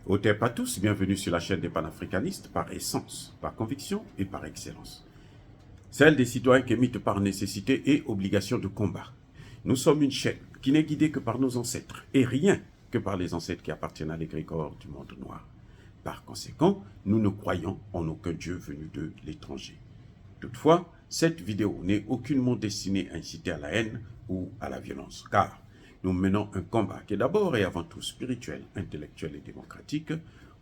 Au pas tous, bienvenue sur la chaîne des panafricanistes par essence, par conviction et par excellence. Celle des citoyens qui émitent par nécessité et obligation de combat. Nous sommes une chaîne qui n'est guidée que par nos ancêtres et rien que par les ancêtres qui appartiennent à l'égrégore du monde noir. Par conséquent, nous ne croyons en aucun Dieu venu de l'étranger. Toutefois, cette vidéo n'est aucunement destinée à inciter à la haine ou à la violence, car nous menons un combat qui est d'abord et avant tout spirituel, intellectuel et démocratique.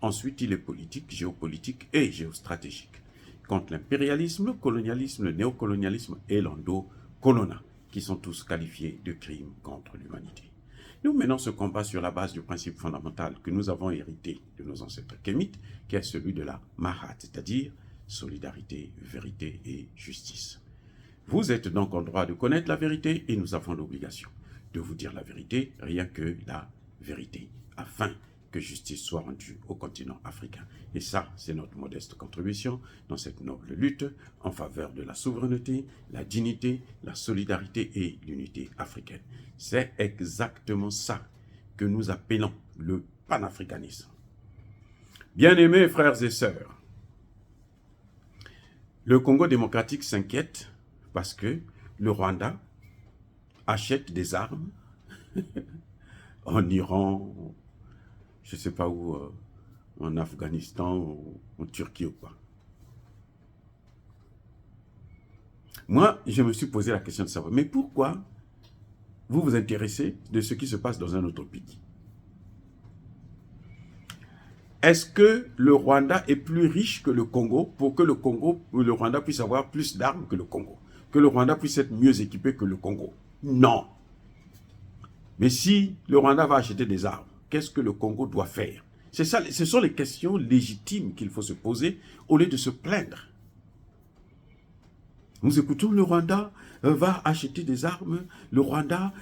Ensuite, il est politique, géopolitique et géostratégique. Contre l'impérialisme, le colonialisme, le néocolonialisme et l'endo-colonna, qui sont tous qualifiés de crimes contre l'humanité. Nous menons ce combat sur la base du principe fondamental que nous avons hérité de nos ancêtres kémites, qui est celui de la Mahat, c'est-à-dire solidarité, vérité et justice. Vous êtes donc en droit de connaître la vérité et nous avons l'obligation de vous dire la vérité, rien que la vérité, afin que justice soit rendue au continent africain. Et ça, c'est notre modeste contribution dans cette noble lutte en faveur de la souveraineté, la dignité, la solidarité et l'unité africaine. C'est exactement ça que nous appelons le panafricanisme. Bien-aimés frères et sœurs, le Congo démocratique s'inquiète parce que le Rwanda achète des armes en Iran, je ne sais pas où, en Afghanistan, ou en Turquie ou quoi. Moi, je me suis posé la question de savoir, mais pourquoi vous vous intéressez de ce qui se passe dans un autre pays? Est-ce que le Rwanda est plus riche que le Congo pour que le Rwanda puisse avoir plus d'armes que le Congo? Que le Rwanda puisse être mieux équipé que le Congo? Non. Mais si le Rwanda va acheter des armes, qu'est-ce que le Congo doit faire? C'est ça, ce sont les questions légitimes qu'il faut se poser au lieu de se plaindre. Nous écoutons le Rwanda va acheter des armes, le Rwanda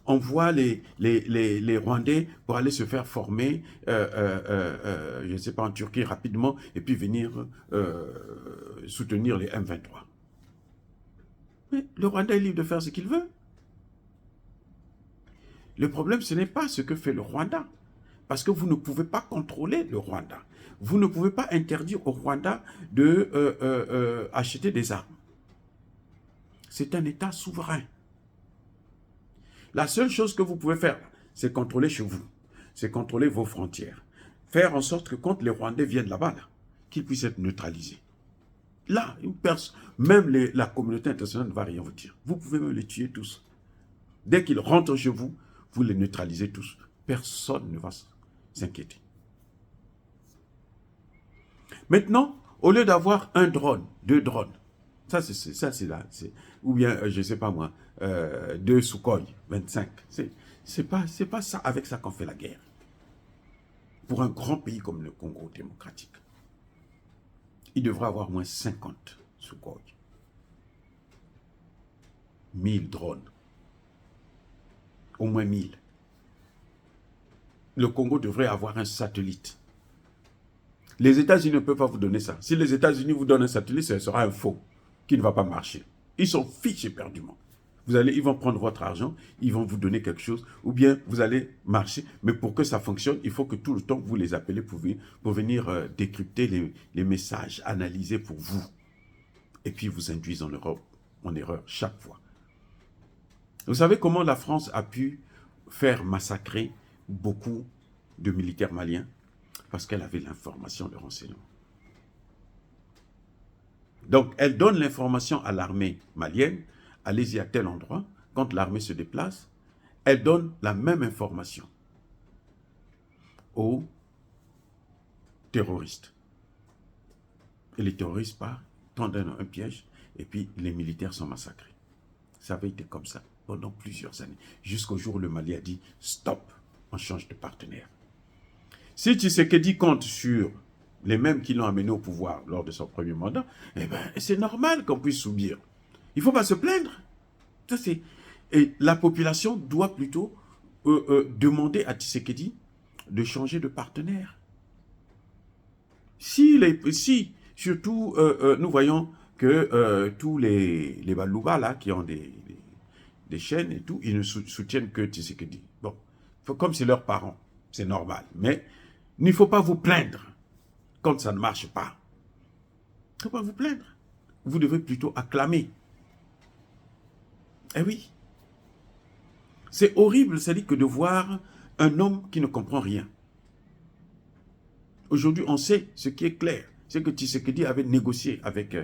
envoie les Rwandais pour aller se faire former, je ne sais pas, en Turquie rapidement, et puis venir soutenir les M23. Mais le Rwanda est libre de faire ce qu'il veut. Le problème, ce n'est pas ce que fait le Rwanda, parce que vous ne pouvez pas contrôler le Rwanda. Vous ne pouvez pas interdire au Rwanda d'acheter des armes. C'est un État souverain. La seule chose que vous pouvez faire, c'est contrôler chez vous. C'est contrôler vos frontières. Faire en sorte que quand les Rwandais viennent là-bas, qu'ils puissent être neutralisés. Là, même la communauté internationale ne va rien vous dire. Vous pouvez même les tuer tous. Dès qu'ils rentrent chez vous, vous les neutralisez tous. Personne ne va s'inquiéter. Maintenant, au lieu d'avoir un drone, 2 drones, ça c'est là, ou bien, je ne sais pas moi, 2 Sukhoi 25, c'est pas ça, avec ça qu'on fait la guerre. Pour un grand pays comme le Congo démocratique, il devrait avoir au moins 50 Sukhoi. 1000 drones. Au moins 1000. Le Congo devrait avoir un satellite. Les États-Unis ne peuvent pas vous donner ça. Si les États-Unis vous donnent un satellite, ce sera un faux qui ne va pas marcher. Ils sont fichent éperdument. Ils vont prendre votre argent, ils vont vous donner quelque chose, ou bien vous allez marcher. Mais pour que ça fonctionne, il faut que tout le temps vous les appelez pour venir décrypter les messages, analyser pour vous. Et puis vous induisent en erreur chaque fois. Vous savez comment la France a pu faire massacrer beaucoup de militaires maliens? Parce qu'elle avait l'information de renseignement. Donc, elle donne l'information à l'armée malienne, allez-y à tel endroit, quand l'armée se déplace, elle donne la même information aux terroristes. Et les terroristes partent, tendent un piège, et puis les militaires sont massacrés. Ça avait été comme ça pendant plusieurs années, jusqu'au jour où le Mali a dit « Stop, on change de partenaire ». Si Tshisekedi compte sur les mêmes qui l'ont amené au pouvoir lors de son premier mandat, eh ben, c'est normal qu'on puisse subir. Il ne faut pas se plaindre. Et la population doit plutôt demander à Tshisekedi de changer de partenaire. Si surtout, nous voyons que tous les Balouba, là, qui ont des chaînes et tout, ils ne soutiennent que Tshisekedi. Bon, comme c'est leurs parents, c'est normal. Mais Il ne faut pas vous plaindre quand ça ne marche pas. Il ne faut pas vous plaindre. Vous devez plutôt acclamer. Eh oui. C'est horrible, c'est-à-dire que de voir un homme qui ne comprend rien. Aujourd'hui, on sait ce qui est clair. C'est que Tshisekedi avait négocié avec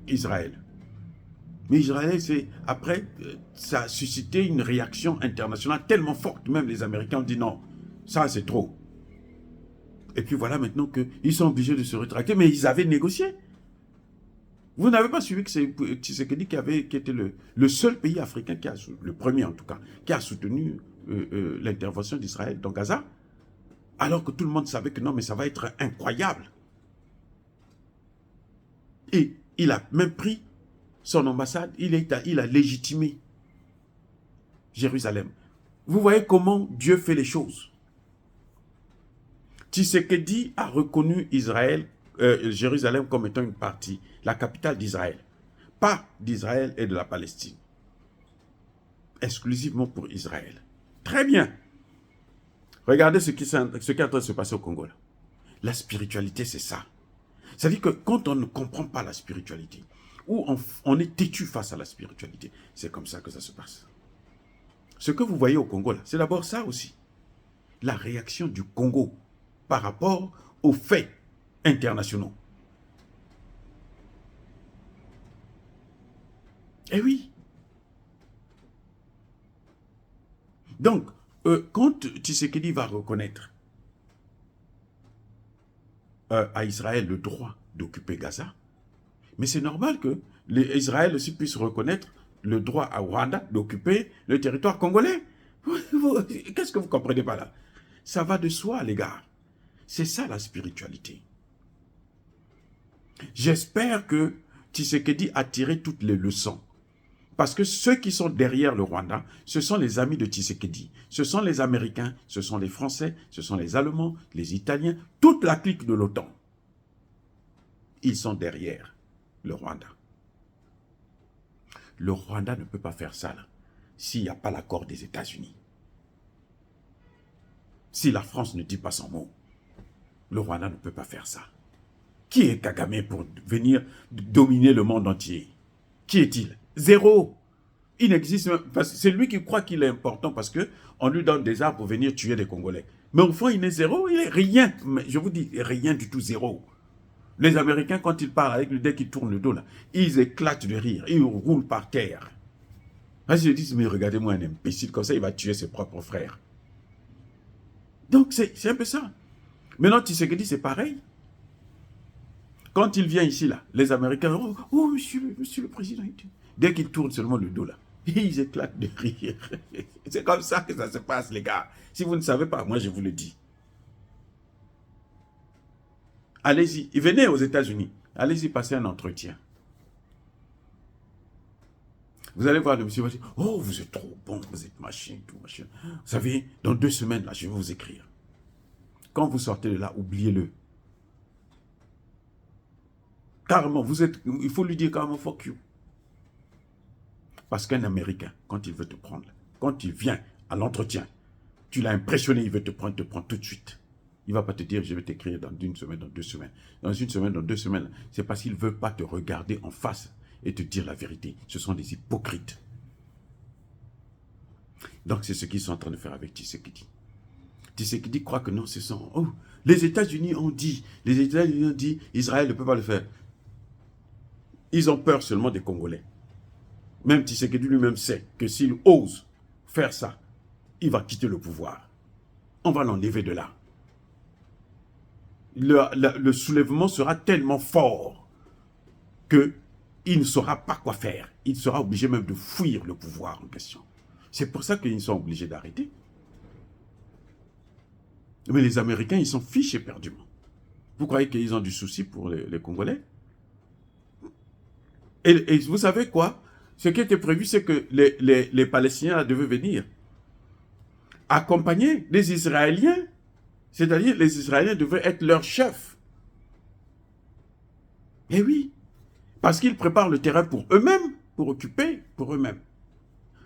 Israël. Mais Israël, après, ça a suscité une réaction internationale tellement forte. Même les Américains ont dit non, ça c'est trop. Et puis voilà maintenant qu'ils sont obligés de se rétracter, mais ils avaient négocié. Vous n'avez pas suivi que c'est Tshisekedi qui était le seul pays africain, le premier en tout cas, qui a soutenu l'intervention d'Israël dans Gaza, alors que tout le monde savait que non, mais ça va être incroyable. Et il a même pris son ambassade, il a légitimé Jérusalem. Vous voyez comment Dieu fait les choses. Tshisekedi a reconnu Jérusalem comme étant une partie, la capitale d'Israël. Pas d'Israël et de la Palestine. Exclusivement pour Israël. Très bien. Regardez ce qui est en train de se passer au Congo. Là. La spiritualité, c'est ça. C'est-à-dire que quand on ne comprend pas la spiritualité, ou on est têtu face à la spiritualité, c'est comme ça que ça se passe. Ce que vous voyez au Congo, là, c'est d'abord ça aussi. La réaction du Congo par rapport aux faits internationaux. Eh oui. Donc, quand Tshisekedi va reconnaître à Israël le droit d'occuper Gaza, mais c'est normal que Israël aussi puisse reconnaître le droit à Rwanda d'occuper le territoire congolais. Qu'est-ce que vous ne comprenez pas là? Ça va de soi, les gars. C'est ça la spiritualité. J'espère que Tshisekedi a tiré toutes les leçons. Parce que ceux qui sont derrière le Rwanda, ce sont les amis de Tshisekedi. Ce sont les Américains, ce sont les Français, ce sont les Allemands, les Italiens, toute la clique de l'OTAN. Ils sont derrière le Rwanda. Le Rwanda ne peut pas faire ça s'il n'y a pas l'accord des États-Unis. Si la France ne dit pas son mot, le Rwanda ne peut pas faire ça. Qui est Kagame pour venir dominer le monde entier? Qui est-il? Zéro. Il n'existe même. C'est lui qui croit qu'il est important parce qu'on lui donne des armes pour venir tuer des Congolais. Mais au fond, il est zéro, il est rien. Mais je vous dis, rien du tout, zéro. Les Américains, quand ils parlent avec lui, dès qu'ils tournent le dos, là, ils éclatent de rire, ils roulent par terre. Là, ils se disent, mais regardez-moi un imbécile, comme ça, il va tuer ses propres frères. Donc, c'est un peu ça. Maintenant, Tshisekedi, c'est pareil. Quand il vient ici, là, les Américains, oh monsieur le président, dès qu'il tourne seulement le dos, là, ils éclatent de rire. C'est comme ça que ça se passe, les gars. Si vous ne savez pas, moi, je vous le dis. Allez-y, venez aux États-Unis. Allez-y passer un entretien. Vous allez voir le monsieur, oh, vous êtes trop bon, vous êtes machin, tout machin. Vous savez, dans 2 semaines, là, je vais vous écrire. Quand vous sortez de là, oubliez-le. Carrément, il faut lui dire carrément, fuck you. Parce qu'un Américain, quand il veut te prendre, quand il vient à l'entretien, tu l'as impressionné, il veut te prend tout de suite. Il ne va pas te dire, je vais t'écrire dans 1 semaine, dans 2 semaines. Dans 1 semaine, dans 2 semaines, c'est parce qu'il ne veut pas te regarder en face et te dire la vérité. Ce sont des hypocrites. Donc, c'est ce qu'ils sont en train de faire avec Tshisekedi. Tshisekedi croit que non, ce sont... Oh, les États-Unis ont dit, Israël ne peut pas le faire. Ils ont peur seulement des Congolais. Même Tshisekedi lui-même sait que s'il ose faire ça, il va quitter le pouvoir. On va l'enlever de là. Le soulèvement sera tellement fort qu'il ne saura pas quoi faire. Il sera obligé même de fuir le pouvoir en question. C'est pour ça qu'ils sont obligés d'arrêter. Mais les Américains, ils sont fichés éperdument. Vous croyez qu'ils ont du souci pour les Congolais? Et vous savez quoi? Ce qui était prévu, c'est que les Palestiniens devaient venir accompagner les Israéliens. C'est-à-dire, les Israéliens devaient être leurs chefs. Eh oui, parce qu'ils préparent le terrain pour eux-mêmes, pour occuper pour eux-mêmes.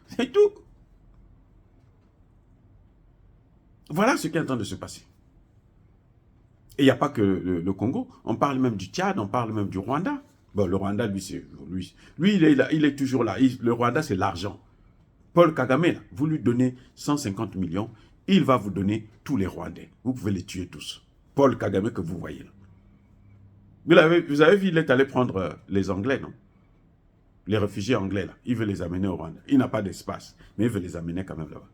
C'est tout. Voilà ce qui est en train de se passer. Et il n'y a pas que le Congo. On parle même du Tchad, on parle même du Rwanda. Bon, le Rwanda, lui il est toujours là. Le Rwanda, c'est l'argent. Paul Kagame, là, vous lui donnez 150 millions, il va vous donner tous les Rwandais. Vous pouvez les tuer tous. Paul Kagame que vous voyez là. Vous avez vu, il est allé prendre les Anglais, non? Les réfugiés anglais, là. Il veut les amener au Rwanda. Il n'a pas d'espace, mais il veut les amener quand même là-bas.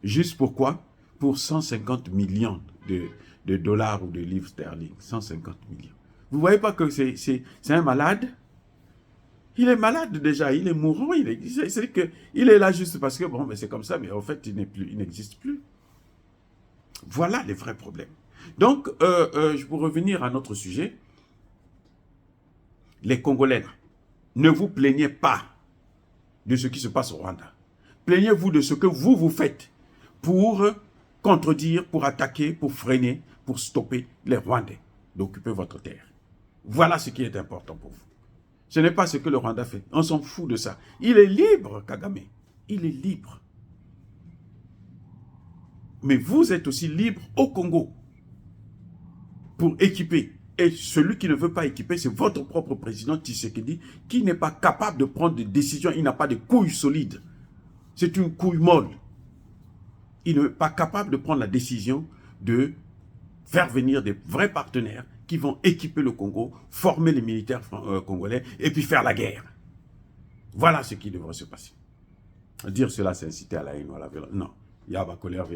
Juste pourquoi? Pour 150 millions de dollars ou de livres sterling. 150 millions. Vous ne voyez pas que c'est un malade? Il est malade déjà, il est mourant. C'est qu'il est là juste parce que, bon, c'est comme ça, mais en fait, il n'existe plus. Voilà les vrais problèmes. Donc, pour revenir à notre sujet, les Congolais, là, ne vous plaignez pas de ce qui se passe au Rwanda. Plaignez-vous de ce que vous faites pour contredire, pour attaquer, pour freiner, pour stopper les Rwandais d'occuper votre terre. Voilà ce qui est important pour vous. Ce n'est pas ce que le Rwanda fait. On s'en fout de ça. Il est libre, Kagame. Il est libre. Mais vous êtes aussi libre au Congo pour équiper. Et celui qui ne veut pas équiper, c'est votre propre président Tshisekedi qui n'est pas capable de prendre des décisions. Il n'a pas de couilles solides. C'est une couille molle. Il n'est pas capable de prendre la décision de faire venir des vrais partenaires qui vont équiper le Congo, former les militaires congolais et puis faire la guerre. Voilà ce qui devrait se passer. Dire cela, c'est inciter à la haine ou à la violence. Non. Yaba colère,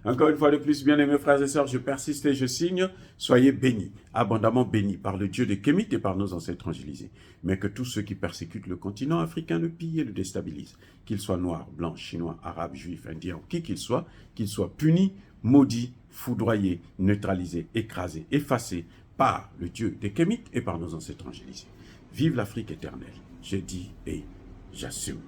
encore une fois de plus, bien aimés frères et sœurs, je persiste et je signe. Soyez bénis, abondamment bénis par le Dieu de Kémit et par nos ancêtres angélisés. Mais que tous ceux qui persécutent le continent africain le pillent et le déstabilisent, qu'ils soient noirs, blancs, chinois, arabes, juifs, indiens, qui qu'ils soient punis, maudits, foudroyés, neutralisés, écrasés, effacés par le Dieu de Kémit et par nos ancêtres angélisés. Vive l'Afrique éternelle. Je dis et j'assume.